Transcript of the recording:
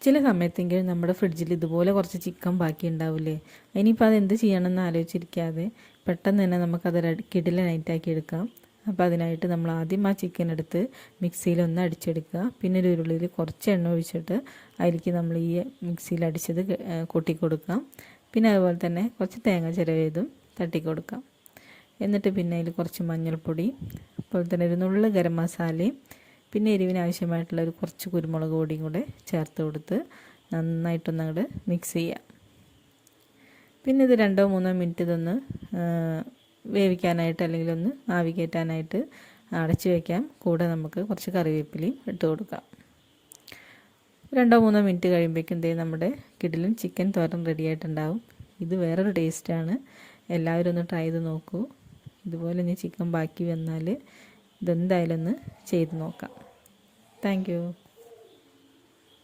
ചില സമയത്തെങ്കിലും നമ്മുടെ ഫ്രിഡ്ജിൽ ഇതുപോലെ കുറച്ച് ചിക്കൻ ബാക്കി ഉണ്ടാവില്ലേ, ഇനിയിപ്പോൾ അതെന്ത് ചെയ്യണമെന്ന് ആലോചിച്ചിരിക്കാതെ പെട്ടെന്ന് തന്നെ നമുക്കതൊരു കിടിലനായിട്ടാക്കി എടുക്കാം. അപ്പോൾ അതിനായിട്ട് നമ്മൾ ആദ്യം ആ ചിക്കൻ എടുത്ത് മിക്സിയിലൊന്ന് അടിച്ചെടുക്കുക. പിന്നെ ഒരു ഉരുളിയിൽ കുറച്ച് എണ്ണ ഒഴിച്ചിട്ട് അതിലേക്ക് നമ്മൾ ഈ മിക്സിയിൽ അടിച്ചത് കൊട്ടിക്കൊടുക്കാം. പിന്നെ അതുപോലെ തന്നെ കുറച്ച് തേങ്ങ ചിരവിയതും തട്ടിക്കൊടുക്കാം. എന്നിട്ട് പിന്നെ അതിൽ കുറച്ച് മഞ്ഞൾപ്പൊടി, അതുപോലെ തന്നെ ഒരു നുള്ളു ഗരം മസാലയും പിന്നെ എരിവിന് ആവശ്യമായിട്ടുള്ള ഒരു കുറച്ച് കുരുമുളക് പൊടിയും കൂടെ ചേർത്ത് കൊടുത്ത് നന്നായിട്ടൊന്ന് അങ്ങോട്ട് മിക്സ് ചെയ്യാം. പിന്നെ ഇത് 2-3 മിനിറ്റ് ഇതൊന്ന് വേവിക്കാനായിട്ട് അല്ലെങ്കിൽ ഒന്ന് ആവി കയറ്റാനായിട്ട് അടച്ച് വയ്ക്കാം. കൂടെ നമുക്ക് കുറച്ച് കറിവേപ്പിലയും ഇട്ട് കൊടുക്കാം. 2-3 മിനിറ്റ് കഴിയുമ്പോഴേക്കും നമ്മുടെ കിടിലൻ ചിക്കൻ തോരൻ റെഡി ആയിട്ടുണ്ടാവും. ഇത് വേറൊരു ടേസ്റ്റാണ്. എല്ലാവരും ഒന്ന് ട്രൈ ചെയ്ത് നോക്കൂ. ഇതുപോലെ ഇനി ചിക്കൻ ബാക്കി വന്നാൽ ഇതെന്തായാലും ഒന്ന് ചെയ്ത് നോക്കാം. Thank you.